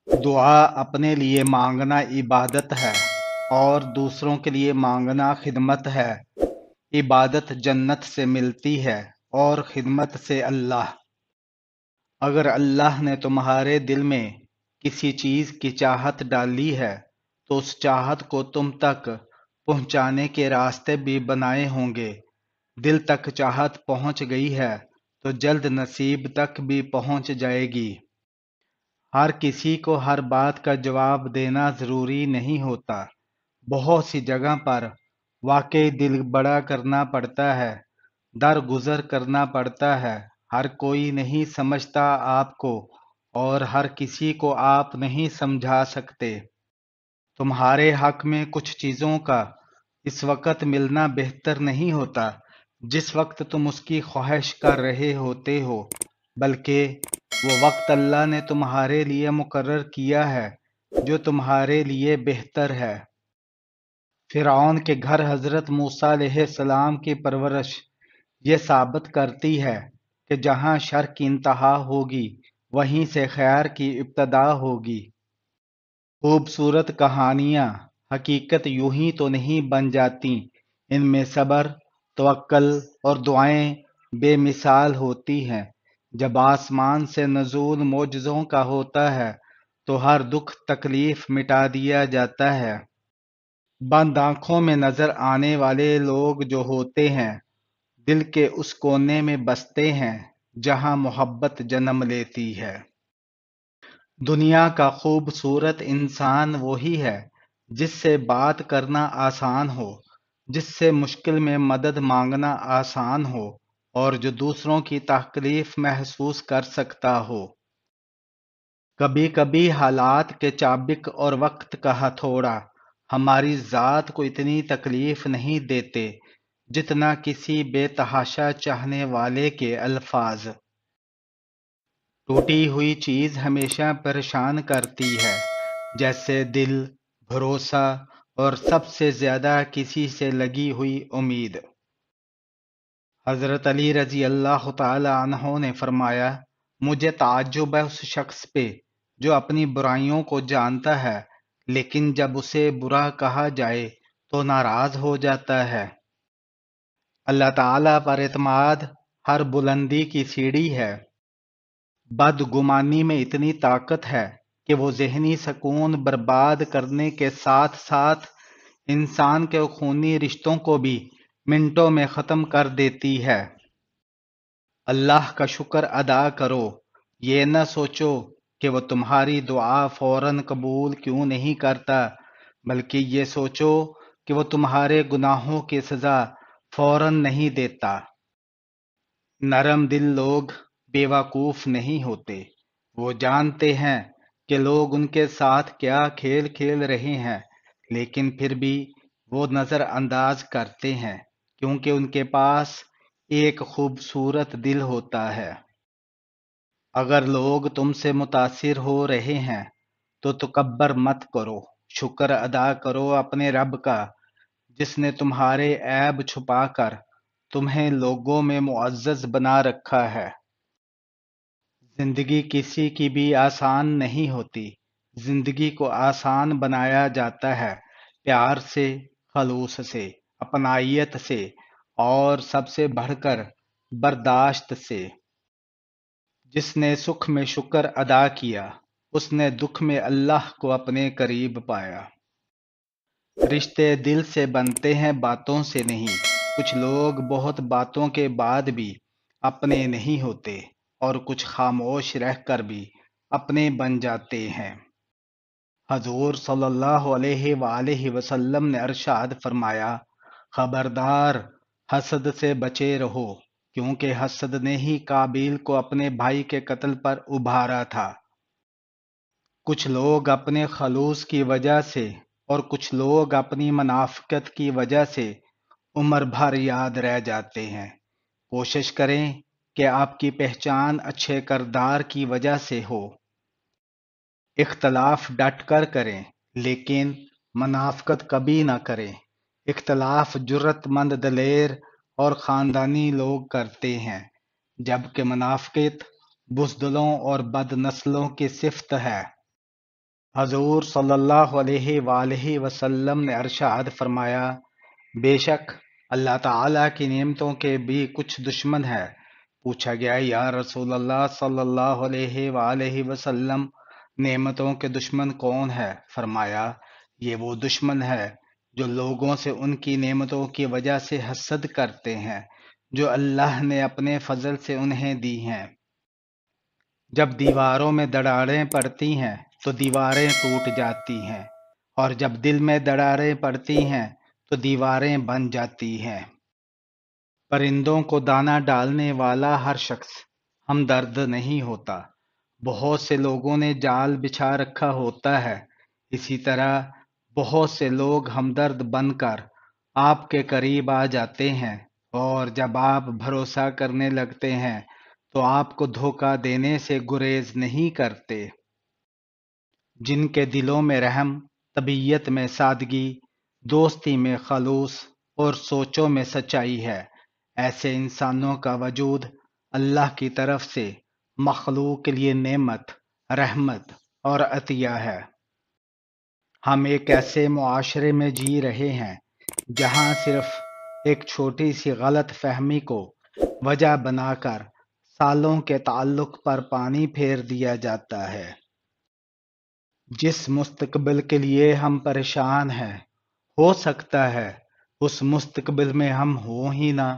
دعا اپنے لیے مانگنا عبادت ہے اور دوسروں کے لیے مانگنا خدمت ہے۔ عبادت جنت سے ملتی ہے اور خدمت سے اللہ۔ اگر اللہ نے تمہارے دل میں کسی چیز کی چاہت ڈالی ہے تو اس چاہت کو تم تک پہنچانے کے راستے بھی بنائے ہوں گے۔ دل تک چاہت پہنچ گئی ہے تو جلد نصیب تک بھی پہنچ جائے گی۔ ہر کسی کو ہر بات کا جواب دینا ضروری نہیں ہوتا۔ بہت سی جگہ پر واقعی دل بڑا کرنا پڑتا ہے، درگزر کرنا پڑتا ہے۔ ہر کوئی نہیں سمجھتا آپ کو اور ہر کسی کو آپ نہیں سمجھا سکتے۔ تمہارے حق میں کچھ چیزوں کا اس وقت ملنا بہتر نہیں ہوتا جس وقت تم اس کی خواہش کر رہے ہوتے ہو، بلکہ وہ وقت اللہ نے تمہارے لیے مقرر کیا ہے جو تمہارے لیے بہتر ہے۔ فرعون کے گھر حضرت موسیٰ علیہ السلام کی پرورش یہ ثابت کرتی ہے کہ جہاں شر کی انتہا ہوگی وہیں سے خیر کی ابتدا ہوگی۔ خوبصورت کہانیاں حقیقت یوں ہی تو نہیں بن جاتی، ان میں صبر، توکل اور دعائیں بے مثال ہوتی ہیں۔ جب آسمان سے نزول معجزوں کا ہوتا ہے تو ہر دکھ تکلیف مٹا دیا جاتا ہے۔ بند آنکھوں میں نظر آنے والے لوگ جو ہوتے ہیں دل کے اس کونے میں بستے ہیں جہاں محبت جنم لیتی ہے۔ دنیا کا خوبصورت انسان وہی ہے جس سے بات کرنا آسان ہو، جس سے مشکل میں مدد مانگنا آسان ہو اور جو دوسروں کی تکلیف محسوس کر سکتا ہو۔ کبھی کبھی حالات کے چابک اور وقت کا ہتھوڑا ہماری ذات کو اتنی تکلیف نہیں دیتے جتنا کسی بے تحاشا چاہنے والے کے الفاظ۔ ٹوٹی ہوئی چیز ہمیشہ پریشان کرتی ہے، جیسے دل، بھروسہ اور سب سے زیادہ کسی سے لگی ہوئی امید۔ حضرت علی رضی اللہ تعالی عنہ نے فرمایا، مجھے تعجب ہے اس شخص پہ جو اپنی برائیوں کو جانتا ہے لیکن جب اسے برا کہا جائے تو ناراض ہو جاتا ہے۔ اللہ تعالیٰ پر اعتماد ہر بلندی کی سیڑھی ہے۔ بدگمانی میں اتنی طاقت ہے کہ وہ ذہنی سکون برباد کرنے کے ساتھ ساتھ انسان کے خونی رشتوں کو بھی منٹوں میں ختم کر دیتی ہے۔ اللہ کا شکر ادا کرو، یہ نہ سوچو کہ وہ تمہاری دعا فوراً قبول کیوں نہیں کرتا، بلکہ یہ سوچو کہ وہ تمہارے گناہوں کی سزا فوراً نہیں دیتا۔ نرم دل لوگ بیوقوف نہیں ہوتے، وہ جانتے ہیں کہ لوگ ان کے ساتھ کیا کھیل کھیل رہے ہیں، لیکن پھر بھی وہ نظر انداز کرتے ہیں کیونکہ ان کے پاس ایک خوبصورت دل ہوتا ہے۔ اگر لوگ تم سے متاثر ہو رہے ہیں تو تکبر مت کرو، شکر ادا کرو اپنے رب کا جس نے تمہارے عیب چھپا کر تمہیں لوگوں میں معزز بنا رکھا ہے۔ زندگی کسی کی بھی آسان نہیں ہوتی، زندگی کو آسان بنایا جاتا ہے پیار سے، خلوص سے، اپنائیت سے اور سب سے بڑھ کر برداشت سے۔ جس نے سکھ میں شکر ادا کیا اس نے دکھ میں اللہ کو اپنے قریب پایا۔ رشتے دل سے بنتے ہیں باتوں سے نہیں۔ کچھ لوگ بہت باتوں کے بعد بھی اپنے نہیں ہوتے اور کچھ خاموش رہ کر بھی اپنے بن جاتے ہیں۔ حضور صلی اللہ علیہ وآلہ وسلم نے ارشاد فرمایا، خبردار حسد سے بچے رہو، کیونکہ حسد نے ہی قابیل کو اپنے بھائی کے قتل پر ابھارا تھا۔ کچھ لوگ اپنے خلوص کی وجہ سے اور کچھ لوگ اپنی منافقت کی وجہ سے عمر بھر یاد رہ جاتے ہیں۔ کوشش کریں کہ آپ کی پہچان اچھے کردار کی وجہ سے ہو۔ اختلاف ڈٹ کر کریں لیکن منافقت کبھی نہ کریں۔ اختلاف جرات مند دلیر اور خاندانی لوگ کرتے ہیں، جبکہ منافقت بزدلوں اور بد نسلوں کی صفت ہے۔ حضور صلی اللہ علیہ وآلہ وسلم نے ارشاد فرمایا، بے شک اللہ تعالیٰ کی نعمتوں کے بھی کچھ دشمن ہے۔ پوچھا گیا، یا رسول اللہ صلی اللہ علیہ وآلہ وسلم، نعمتوں کے دشمن کون ہے؟ فرمایا، یہ وہ دشمن ہے جو لوگوں سے ان کی نعمتوں کی وجہ سے حسد کرتے ہیں جو اللہ نے اپنے فضل سے انہیں دی ہیں۔ جب دیواروں میں دراڑیں پڑتی ہیں تو دیواریں ٹوٹ جاتی ہیں، اور جب دل میں دراڑیں پڑتی ہیں تو دیواریں بن جاتی ہیں۔ پرندوں کو دانہ ڈالنے والا ہر شخص ہمدرد نہیں ہوتا۔ بہت سے لوگوں نے جال بچھا رکھا ہوتا ہے، اسی طرح بہت سے لوگ ہمدرد بن کر آپ کے قریب آ جاتے ہیں، اور جب آپ بھروسہ کرنے لگتے ہیں تو آپ کو دھوکہ دینے سے گریز نہیں کرتے۔ جن کے دلوں میں رحم، طبیعت میں سادگی، دوستی میں خلوص اور سوچوں میں سچائی ہے، ایسے انسانوں کا وجود اللہ کی طرف سے مخلوق کے لیے نعمت، رحمت اور عطیہ ہے۔ ہم ایک ایسے معاشرے میں جی رہے ہیں جہاں صرف ایک چھوٹی سی غلط فہمی کو وجہ بنا کر سالوں کے تعلق پر پانی پھیر دیا جاتا ہے۔ جس مستقبل کے لیے ہم پریشان ہیں، ہو سکتا ہے اس مستقبل میں ہم ہوں ہی نہ۔